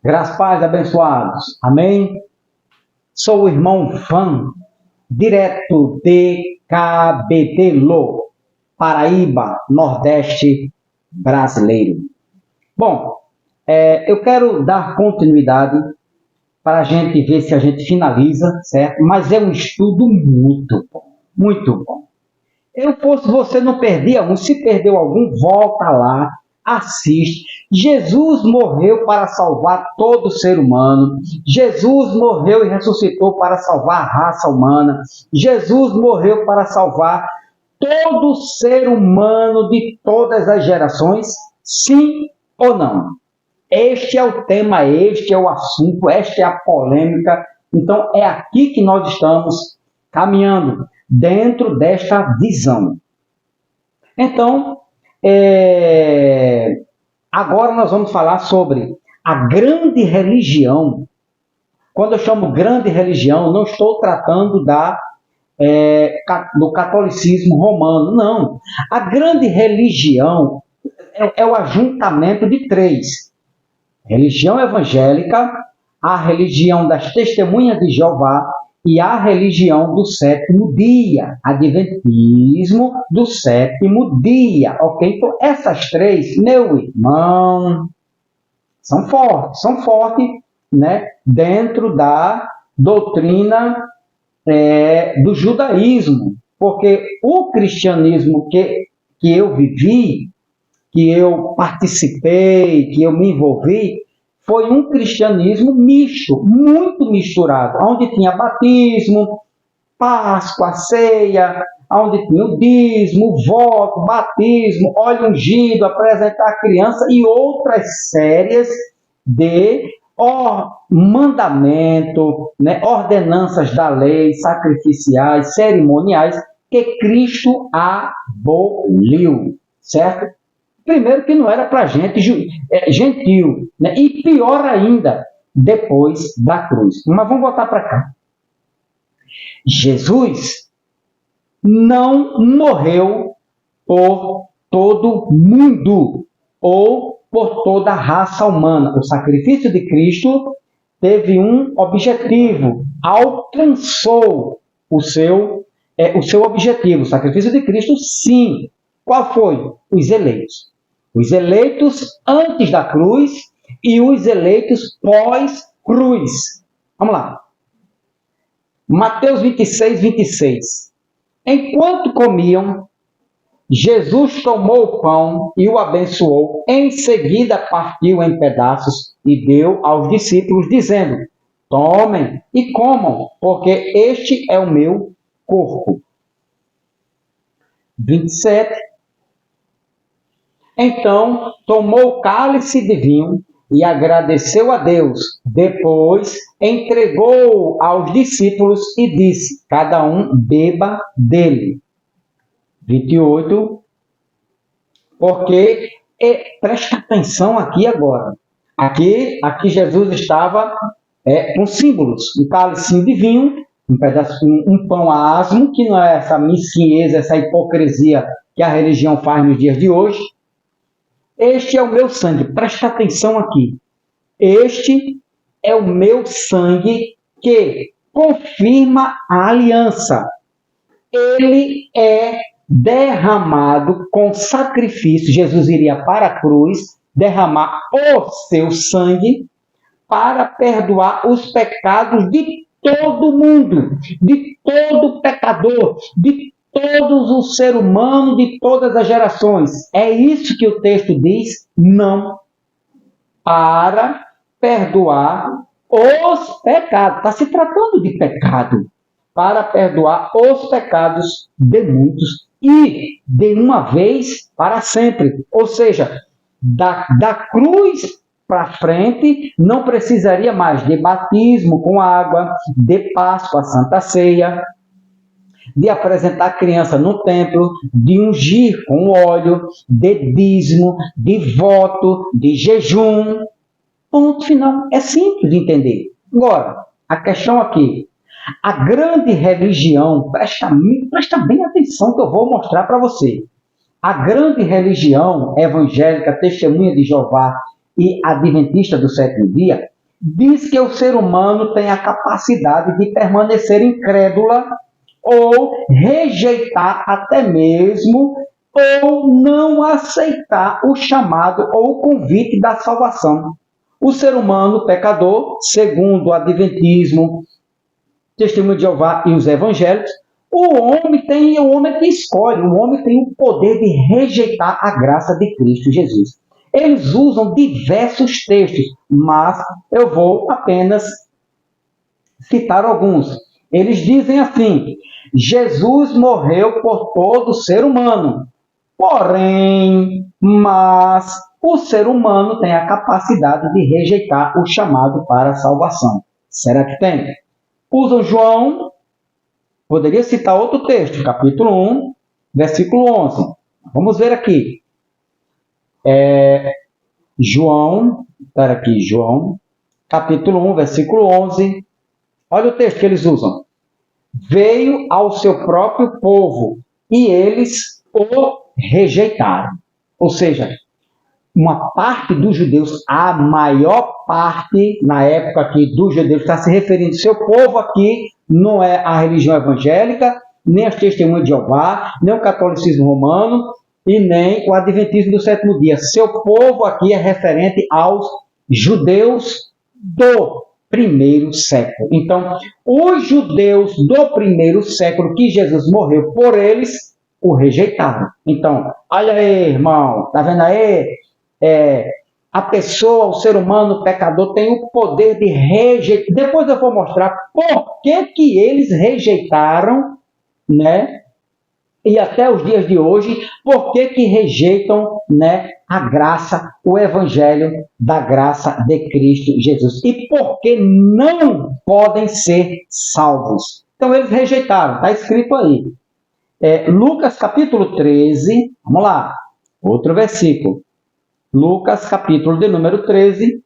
Graças, paz, abençoados. Amém? Sou o irmão Fã, direto de Cabedelo, Paraíba, Nordeste brasileiro. Bom, eu quero dar continuidade para a gente ver se a gente finaliza, certo? Mas é um estudo muito bom, muito bom. Você não perdia um, se perdeu algum, volta lá, assiste. Jesus morreu para salvar todo ser humano. Jesus morreu e ressuscitou para salvar a raça humana. Jesus morreu para salvar todo ser humano de todas as gerações, sim ou não? Este é o tema, este é o assunto, esta é a polêmica. Então, é aqui que nós estamos caminhando, dentro desta visão. Então, agora nós vamos falar sobre a grande religião. Quando eu chamo grande religião, não estou tratando do catolicismo romano, não. A grande religião é o ajuntamento de três: religião evangélica, a religião das testemunhas de Jeová e a religião do sétimo dia, adventismo do sétimo dia, ok? Então, essas três, meu irmão, são fortes, né? Dentro da doutrina do judaísmo, porque o cristianismo que eu vivi, que eu participei, que eu me envolvi, foi um cristianismo misto, muito misturado, onde tinha batismo, Páscoa, ceia, onde tinha o dízimo, voto, batismo, óleo ungido, apresentar a criança e outras séries de mandamento, né, ordenanças da lei, sacrificiais, cerimoniais, que Cristo aboliu, certo? Primeiro que não era para gente gentil, né? E pior ainda, depois da cruz. Mas vamos voltar para cá. Jesus não morreu por todo mundo ou por toda a raça humana. O sacrifício de Cristo teve um objetivo, alcançou o seu objetivo. O sacrifício de Cristo, sim. Qual foi? Os eleitos. Os eleitos antes da cruz e os eleitos pós-cruz. Vamos lá. Mateus 26, 26. Enquanto comiam, Jesus tomou o pão e o abençoou. Em seguida partiu em pedaços e deu aos discípulos, dizendo: tomem e comam, porque este é o meu corpo. 27. Então, tomou o cálice de vinho e agradeceu a Deus. Depois, entregou aos discípulos e disse: cada um beba dele. 28. Porque, presta atenção aqui agora. Aqui Jesus estava com símbolos. Um cálice de vinho, um pão asmo, que não é essa mesquinhez, essa hipocrisia que a religião faz nos dias de hoje. Este é o meu sangue, presta atenção aqui. Este é o meu sangue que confirma a aliança. Ele é derramado com sacrifício. Jesus iria para a cruz, derramar o seu sangue para perdoar os pecados de todo mundo, de todo pecador, de todos os seres humanos de todas as gerações. É isso que o texto diz? Não. Para perdoar os pecados. Está se tratando de pecado. Para perdoar os pecados de muitos e de uma vez para sempre. Ou seja, da cruz para frente, não precisaria mais de batismo com água, de Páscoa, Santa Ceia, de apresentar a criança no templo, de ungir com óleo, de dízimo, de voto, de jejum. Ponto final. É simples de entender. Agora, a questão aqui. A grande religião, presta bem atenção que eu vou mostrar para você. A grande religião evangélica, testemunha de Jeová e adventista do sétimo dia, diz que o ser humano tem a capacidade de permanecer incrédula ou rejeitar até mesmo ou não aceitar o chamado ou o convite da salvação. O ser humano pecador, segundo o Adventismo, Testemunho de Jeová e os Evangelhos, o homem que escolhe, o homem tem o poder de rejeitar a graça de Cristo Jesus. Eles usam diversos textos, mas eu vou apenas citar alguns. Eles dizem assim: Jesus morreu por todo ser humano, mas o ser humano tem a capacidade de rejeitar o chamado para a salvação. Será que tem? Usam João, poderia citar outro texto, capítulo 1, versículo 11. Vamos ver aqui. João, capítulo 1, versículo 11. Olha o texto que eles usam. Veio ao seu próprio povo e eles o rejeitaram. Ou seja, uma parte dos judeus, a maior parte, na época aqui dos judeus, está se referindo, seu povo aqui não é a religião evangélica, nem as testemunhas de Jeová, nem o catolicismo romano e nem o adventismo do sétimo dia. Seu povo aqui é referente aos judeus do primeiro século. Então, os judeus do primeiro século, que Jesus morreu por eles, o rejeitaram. Então, olha aí, irmão, tá vendo aí? A pessoa, o ser humano, o pecador, tem o poder de rejeitar. Depois eu vou mostrar por que eles rejeitaram, né? E até os dias de hoje, por que rejeitam, né, a graça, o evangelho da graça de Cristo Jesus. E por que não podem ser salvos. Então eles rejeitaram, está escrito aí. Lucas capítulo 13, vamos lá, outro versículo. Lucas, capítulo de número 13,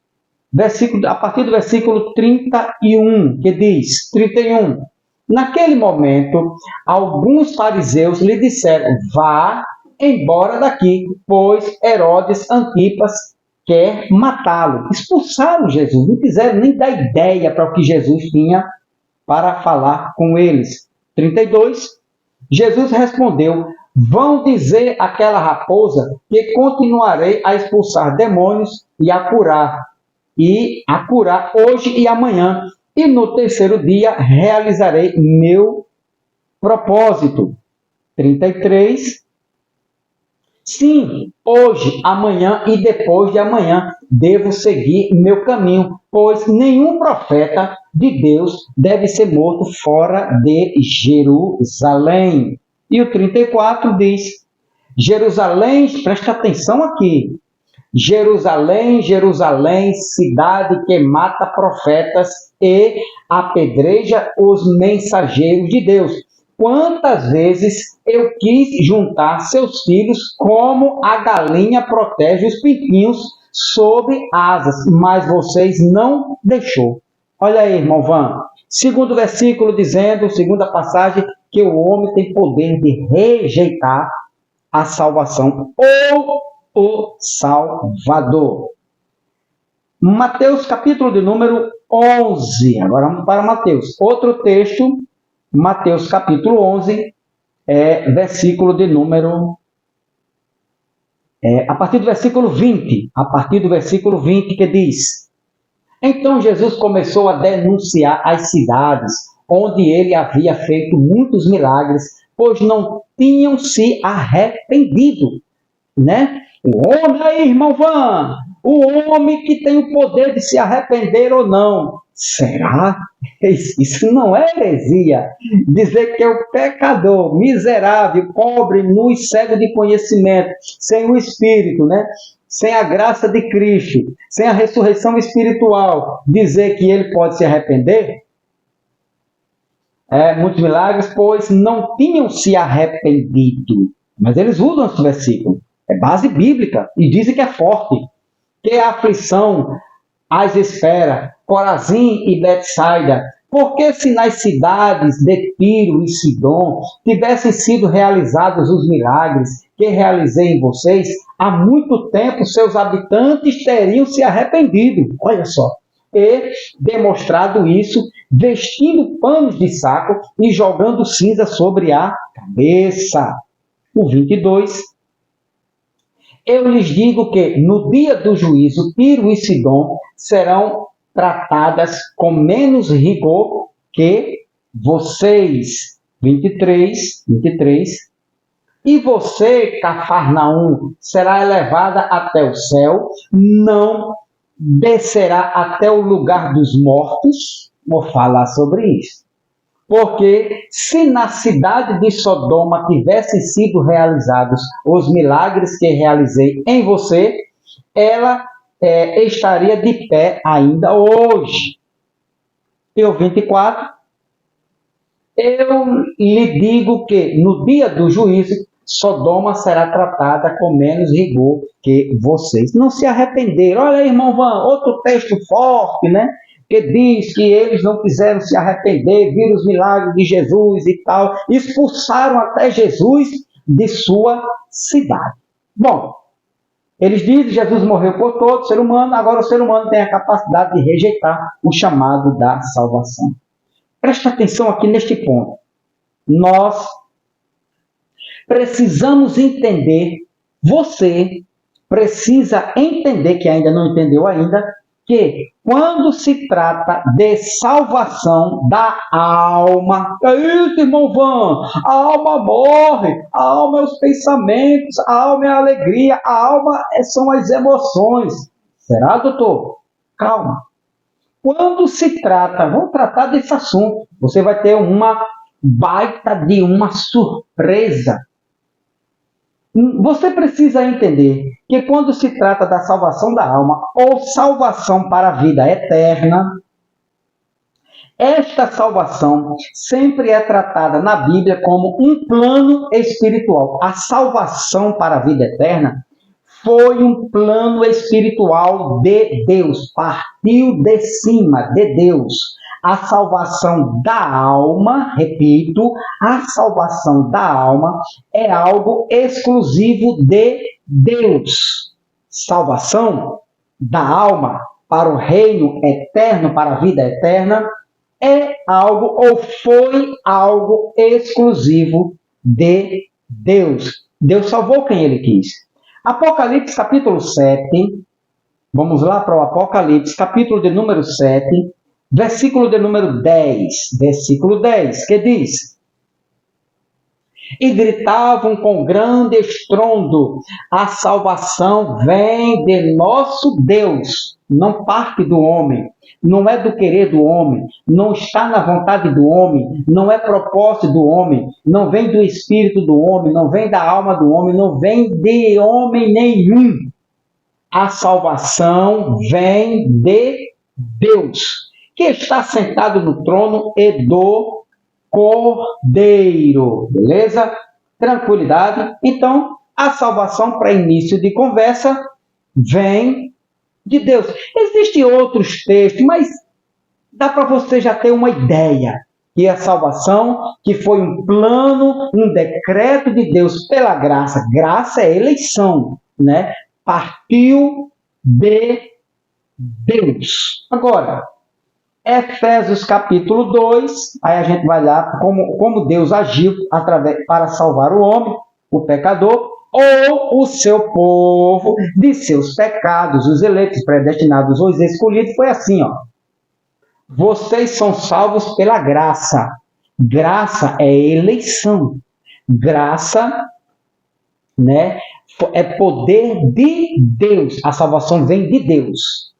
a partir do versículo 31, que diz, 31. Naquele momento, alguns fariseus lhe disseram, vá embora daqui, pois Herodes Antipas quer matá-lo. Expulsaram Jesus, não quiseram nem dar ideia para o que Jesus tinha para falar com eles. 32. Jesus respondeu, vão dizer àquela raposa que continuarei a expulsar demônios e a curar hoje e amanhã, e no terceiro dia realizarei meu propósito. 33. Sim, hoje, amanhã e depois de amanhã devo seguir meu caminho, pois nenhum profeta de Deus deve ser morto fora de Jerusalém. E o 34 diz, Jerusalém, presta atenção aqui, Jerusalém, Jerusalém, cidade que mata profetas e apedreja os mensageiros de Deus. Quantas vezes eu quis juntar seus filhos como a galinha protege os pintinhos sob asas, mas vocês não deixou. Olha aí, irmão Van. Segundo versículo dizendo, segunda passagem, que o homem tem poder de rejeitar a salvação ou o Salvador. Mateus, capítulo de número 11. Agora vamos para Mateus. Outro texto, Mateus, capítulo 11, versículo de número... a partir do versículo 20. A partir do versículo 20 que diz... Então Jesus começou a denunciar as cidades onde ele havia feito muitos milagres, pois não tinham se arrependido, né? O homem, aí, irmão Van, o homem que tem o poder de se arrepender ou não. Será? Isso não é heresia. Dizer que é o pecador, miserável, pobre, nu e cego de conhecimento, sem o Espírito, né? Sem a graça de Cristo, sem a ressurreição espiritual, dizer que ele pode se arrepender? Muitos milagres, pois não tinham se arrependido. Mas eles usam esse versículo. É base bíblica e dizem que é forte. Que a aflição as espera, Corazim e Betsaida. Porque se nas cidades de Tiro e Sidom tivessem sido realizados os milagres que realizei em vocês, há muito tempo seus habitantes teriam se arrependido. Olha só, e, demonstrado isso, vestindo panos de saco e jogando cinza sobre a cabeça. O 22. Eu lhes digo que, no dia do juízo, Tiro e Sidom serão tratadas com menos rigor que vocês. 23. E você, Cafarnaum, será elevada até o céu, não descerá até o lugar dos mortos. Vou falar sobre isso. Porque se na cidade de Sodoma tivessem sido realizados os milagres que realizei em você, ela estaria de pé ainda hoje. E o 24. Eu lhe digo que no dia do juízo, Sodoma será tratada com menos rigor que vocês. Não se arrependeram. Olha aí, irmão Van, outro texto forte, né? Que diz que eles não quiseram se arrepender, viram os milagres de Jesus e tal, expulsaram até Jesus de sua cidade. Bom, eles dizem que Jesus morreu por todo ser humano, agora o ser humano tem a capacidade de rejeitar o chamado da salvação. Preste atenção aqui neste ponto. Nós precisamos entender, você precisa entender, que ainda não entendeu ainda, que quando se trata de salvação da alma, é isso, irmão Van, a alma morre, a alma é os pensamentos, a alma é a alegria, a alma são as emoções. Será, doutor? Calma. Quando se trata, vamos tratar desse assunto, você vai ter uma baita de uma surpresa. Você precisa entender que quando se trata da salvação da alma ou salvação para a vida eterna, esta salvação sempre é tratada na Bíblia como um plano espiritual. A salvação para a vida eterna foi um plano espiritual de Deus, partiu de cima de Deus. A salvação da alma, repito, a salvação da alma é algo exclusivo de Deus. Salvação da alma para o reino eterno, para a vida eterna, é algo ou foi algo exclusivo de Deus. Deus salvou quem Ele quis. Apocalipse capítulo 7, vamos lá para o Apocalipse, capítulo de número 7, versículo de número 10, que diz: E gritavam com grande estrondo, a salvação vem de nosso Deus, não parte do homem, não é do querer do homem, não está na vontade do homem, não é propósito do homem, não vem do espírito do homem, não vem da alma do homem, não vem de homem nenhum. A salvação vem de Deus, que está sentado no trono e do Cordeiro. Beleza? Tranquilidade. Então, a salvação, para início de conversa, vem de Deus. Existem outros textos, mas dá para você já ter uma ideia que a salvação, que foi um plano, um decreto de Deus pela graça. Graça é eleição, né? Partiu de Deus. Agora, Efésios capítulo 2, aí a gente vai lá como Deus agiu para salvar o homem, o pecador, ou o seu povo de seus pecados, os eleitos, predestinados, os escolhidos. Foi assim, ó. Vocês são salvos pela graça. Graça é eleição. Graça, né, é poder de Deus. A salvação vem de Deus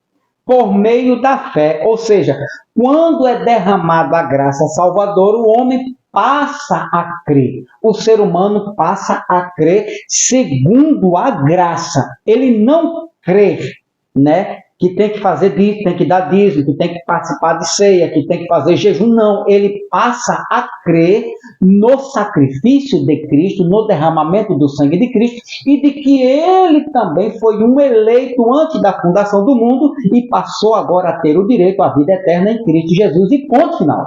por meio da fé. Ou seja, quando é derramada a graça salvadora, o homem passa a crer. O ser humano passa a crer segundo a graça. Ele não crê, né, que tem que fazer disso, tem que dar dízimo, que tem que participar de ceia, que tem que fazer jejum. Não, ele passa a crer no sacrifício de Cristo, no derramamento do sangue de Cristo, e de que ele também foi um eleito antes da fundação do mundo e passou agora a ter o direito à vida eterna em Cristo Jesus. E ponto final.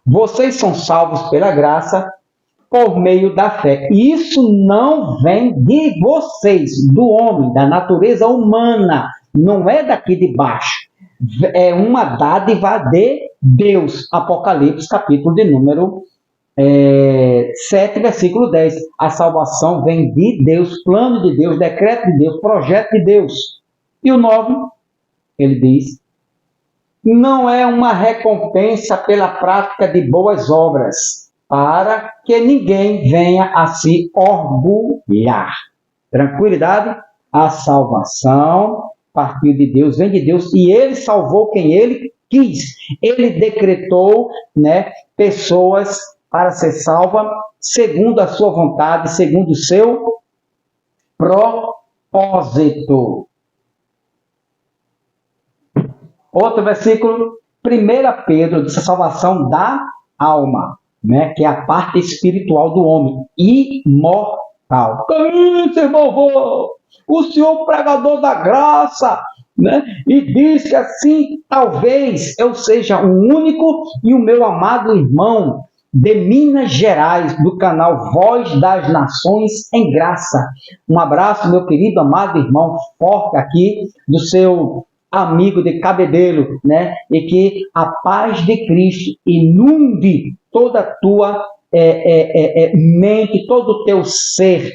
Vocês são salvos pela graça por meio da fé. E isso não vem de vocês, do homem, da natureza humana. Não é daqui de baixo. é uma dádiva de Deus. Apocalipse, capítulo de número 7, versículo 10. A salvação vem de Deus, plano de Deus, decreto de Deus, projeto de Deus. E o 9, ele diz, não é uma recompensa pela prática de boas obras, para que ninguém venha a se orgulhar. Tranquilidade? A salvação partiu de Deus, vem de Deus, e Ele salvou quem Ele quis. Ele decretou, pessoas para ser salva segundo a sua vontade, segundo o seu propósito. Outro versículo, 1 Pedro, diz a salvação da alma, que é a parte espiritual do homem, imortal. Isso, irmão, o senhor pregador da graça, e diz que assim, talvez eu seja o único e o meu amado irmão de Minas Gerais, do canal Voz das Nações em Graça. Um abraço, meu querido amado irmão, forte aqui, do seu amigo de Cabedelo, e que a paz de Cristo inunde toda a tua mente, todo o teu ser,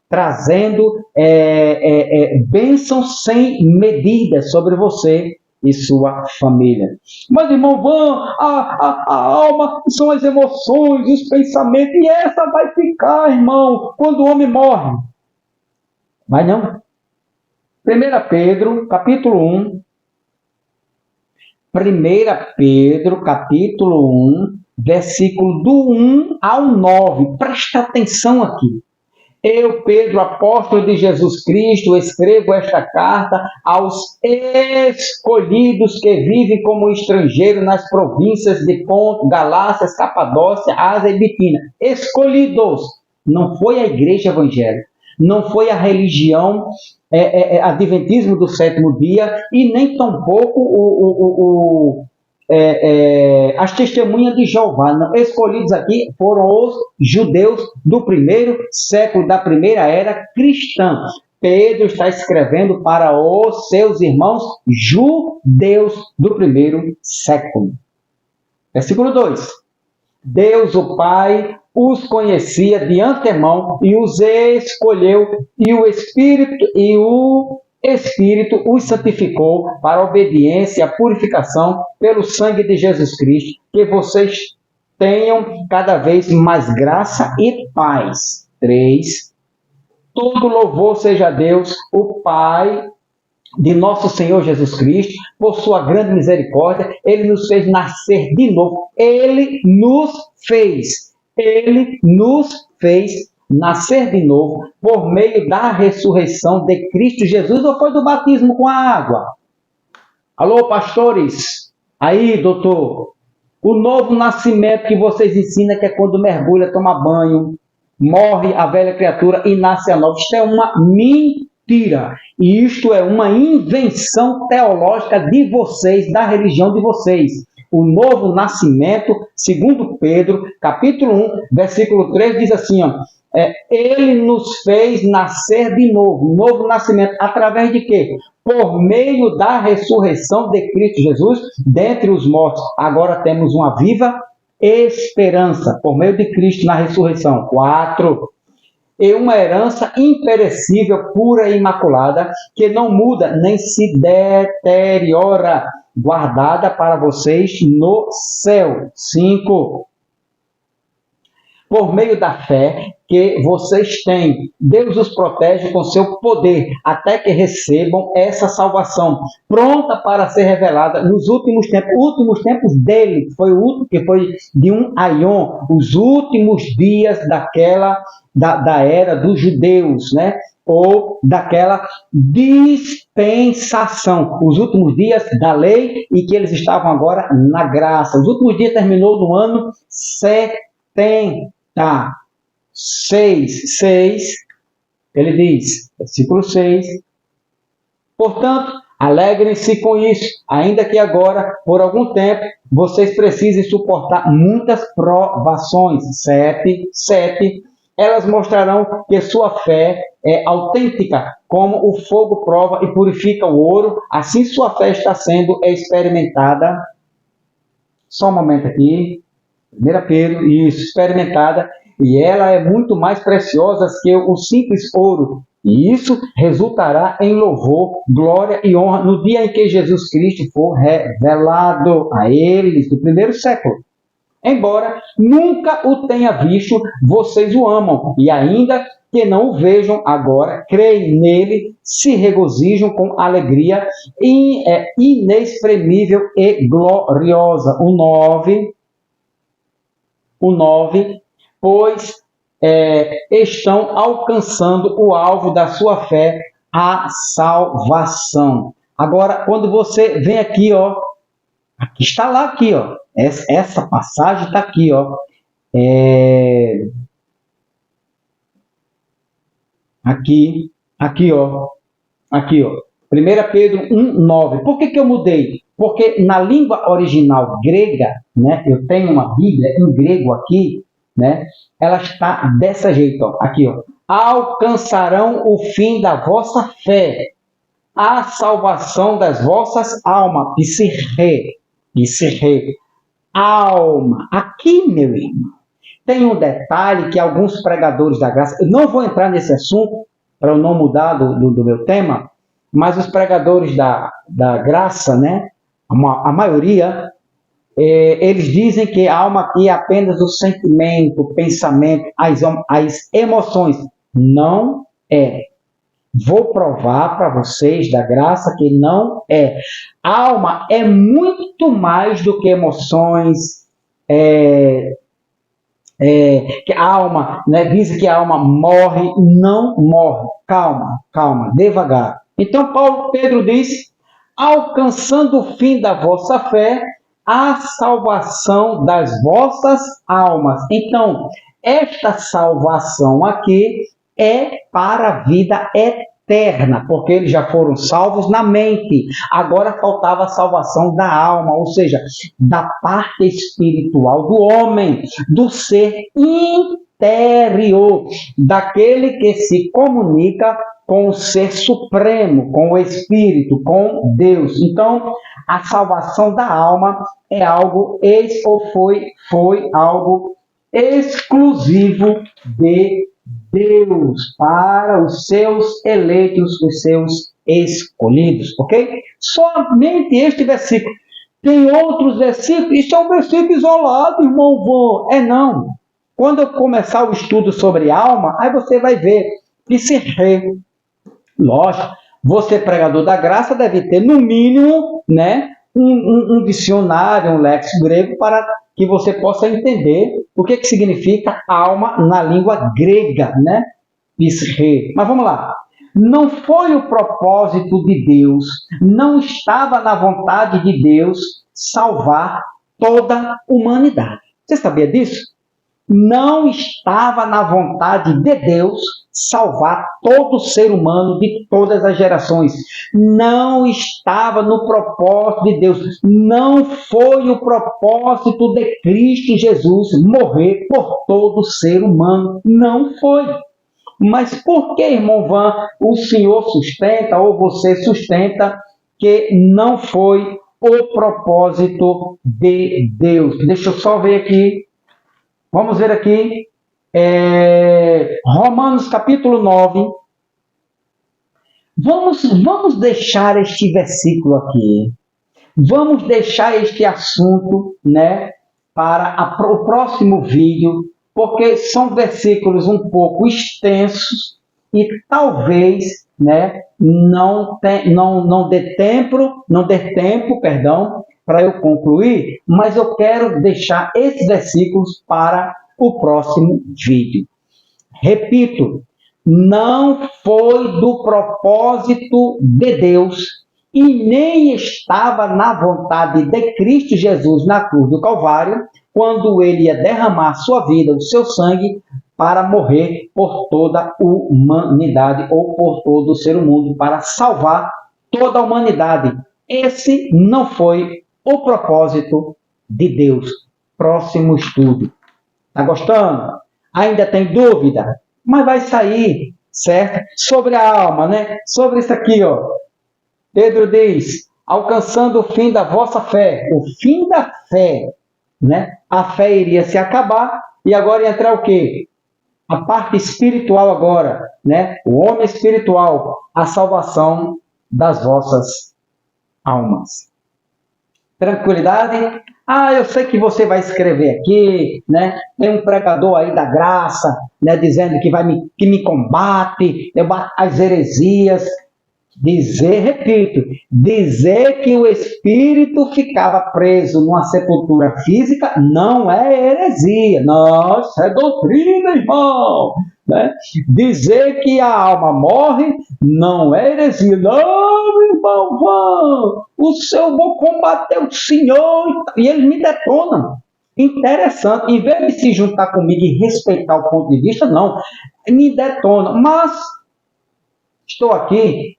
trazendo bênçãos sem medida sobre você e sua família. Mas, irmão, a alma são as emoções, os pensamentos, e essa vai ficar, irmão, quando o homem morre. Vai não. 1 Pedro, capítulo 1. 1 Pedro, capítulo 1, versículo do 1 ao 9. Presta atenção aqui. Eu, Pedro, apóstolo de Jesus Cristo, escrevo esta carta aos escolhidos que vivem como estrangeiros nas províncias de Ponto, Galácia, Capadócia, Ásia e Bitínia. Escolhidos. Não foi a igreja evangélica, não foi a religião adventismo do sétimo dia, e nem tampouco as testemunhas de Jeová. Não. Escolhidos aqui foram os judeus do primeiro século, da primeira era cristã. Pedro está escrevendo para os seus irmãos judeus do primeiro século. Versículo 2. Deus, o Pai, os conhecia de antemão e os escolheu, e o Espírito os santificou para a obediência e a purificação pelo sangue de Jesus Cristo, que vocês tenham cada vez mais graça e paz. 3. Todo louvor seja a Deus, o Pai de nosso Senhor Jesus Cristo, por sua grande misericórdia. Ele nos fez nascer de novo. Ele nos fez nascer de novo por meio da ressurreição de Cristo Jesus, ou foi do batismo com a água? Alô, pastores? Aí, doutor, o novo nascimento que vocês ensinam, que é quando mergulha, toma banho, morre a velha criatura e nasce a nova. Isto é uma mentira. E isto é uma invenção teológica de vocês, da religião de vocês. O novo nascimento, segundo Pedro, capítulo 1, versículo 3, diz assim, ele nos fez nascer de novo. Novo nascimento, através de quê? Por meio da ressurreição de Cristo Jesus dentre os mortos. Agora temos uma viva esperança, por meio de Cristo na ressurreição. 4. E uma herança imperecível, pura e imaculada, que não muda nem se deteriora, guardada para vocês no céu. 5. Por meio da fé que vocês têm, Deus os protege com seu poder, até que recebam essa salvação, pronta para ser revelada nos últimos tempos. Últimos tempos dele, foi o último, que foi de um aion, os últimos dias da era dos judeus, ou daquela dispensação, os últimos dias da lei, e que eles estavam agora na graça. Os últimos dias terminou no ano 70. 6, ele diz, versículo 6, portanto, alegrem-se com isso, ainda que agora, por algum tempo, vocês precisem suportar muitas provações. 7, elas mostrarão que sua fé é autêntica, como o fogo prova e purifica o ouro, assim sua fé está sendo experimentada. Só um momento aqui. 1 Pedro, isso, experimentada, e ela é muito mais preciosa que o simples ouro. E isso resultará em louvor, glória e honra no dia em que Jesus Cristo for revelado a eles, do primeiro século. Embora nunca o tenha visto, vocês o amam, e ainda que não o vejam agora, creem nele, se regozijam com alegria inexprimível e gloriosa. O 9, pois estão alcançando o alvo da sua fé, a salvação. Agora, quando você vem aqui, ó, aqui está lá, aqui, ó, essa passagem está aqui, ó, aqui, ó, 1 Pedro 1:9. Por que eu mudei? Porque na língua original grega, né, eu tenho uma Bíblia em grego aqui, né, ela está dessa jeito, ó, aqui, ó. Alcançarão o fim da vossa fé, a salvação das vossas almas. Psirre. Alma. Aqui, meu irmão, tem um detalhe que alguns pregadores da graça, eu não vou entrar nesse assunto, para eu não mudar do meu tema, mas os pregadores da graça, né, a maioria, eles dizem que a alma aqui é apenas o sentimento, o pensamento, as emoções. Não é. Vou provar para vocês da graça que não é. A alma é muito mais do que emoções, que a alma, né, dizem que a alma morre, não morre. Calma, devagar. Então, Pedro diz, alcançando o fim da vossa fé, a salvação das vossas almas. Então, esta salvação aqui é para a vida eterna, porque eles já foram salvos na mente. Agora faltava a salvação da alma, ou seja, da parte espiritual do homem, do ser interior, daquele que se comunica com o ser supremo, com o Espírito, com Deus. Então, a salvação da alma é algo, foi algo exclusivo de Deus para os seus eleitos, os seus escolhidos, ok? Somente este versículo. Tem outros versículos, isso é um versículo isolado, irmão Vô. Não. Quando eu começar o estudo sobre alma, aí você vai ver que lógico, você pregador da graça deve ter no mínimo, né, um dicionário, um léxico grego para que você possa entender o que significa alma na língua grega, né? Mas vamos lá. Não foi o propósito de Deus, não estava na vontade de Deus salvar toda a humanidade. Você sabia disso? Não estava na vontade de Deus salvar todo ser humano de todas as gerações. Não estava no propósito de Deus. Não foi o propósito de Cristo Jesus morrer por todo ser humano. Não foi. Mas por que, irmão Van, o senhor sustenta, ou você sustenta, que não foi o propósito de Deus? Deixa eu só ver aqui. Vamos ver aqui, Romanos capítulo 9. Vamos deixar este versículo aqui. Vamos deixar este assunto, né, para o próximo vídeo, porque são versículos um pouco extensos e talvez, né, não dê tempo, para eu concluir, mas eu quero deixar esses versículos para o próximo vídeo. Repito, não foi do propósito de Deus e nem estava na vontade de Cristo Jesus na cruz do Calvário, quando ele ia derramar sua vida, o seu sangue, para morrer por toda a humanidade ou por todo o ser humano, para salvar toda a humanidade. Esse não foi o propósito de Deus. Próximo estudo. Tá gostando? Ainda tem dúvida? Mas vai sair, certo? Sobre a alma, né? Sobre isso aqui, ó. Pedro diz, alcançando o fim da vossa fé. O fim da fé, né? A fé iria se acabar e agora ia entrar o quê? A parte espiritual agora, né? O homem espiritual, a salvação das vossas almas. Tranquilidade? Ah, eu sei que você vai escrever aqui, né? Tem um pregador aí da graça, né? Dizendo que me combate, eu bato as heresias. Dizer que o espírito ficava preso numa sepultura física não é heresia, não, isso é doutrina, irmão. Né? Dizer que a alma morre não é heresia, não, irmão, vão, eu vou combater o Senhor, e eles me detonam. Interessante, em vez de se juntar comigo e respeitar o ponto de vista, não, me detonam, mas estou aqui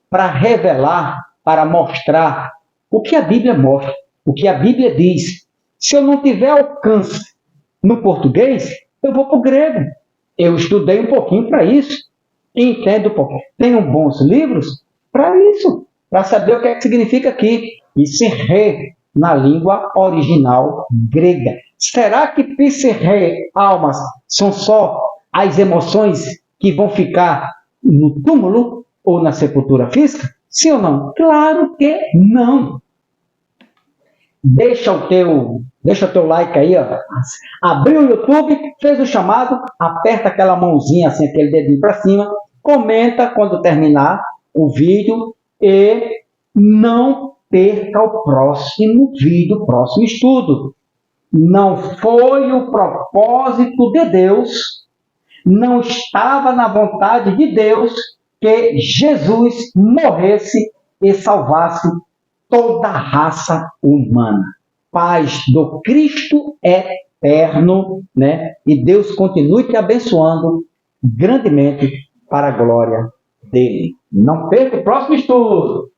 para revelar, para mostrar o que a Bíblia mostra, o que a Bíblia diz. Se eu não tiver alcance no português, eu vou para o grego. Eu estudei um pouquinho para isso, entendo um pouquinho. Tenho bons livros para isso, para saber o que é que significa aqui. E se re na língua original grega. Será que psique, almas, são só as emoções que vão ficar no túmulo ou na sepultura física? Sim ou não? Claro que não. Deixa o teu like aí, ó. Abriu o YouTube, fez o chamado, aperta aquela mãozinha assim, aquele dedinho para cima, comenta quando terminar o vídeo e não perca o próximo vídeo, o próximo estudo. Não foi o propósito de Deus, não estava na vontade de Deus que Jesus morresse e salvasse toda a raça humana. Paz do Cristo eterno, né? E Deus continue te abençoando grandemente para a glória dele. Não perca o próximo estudo.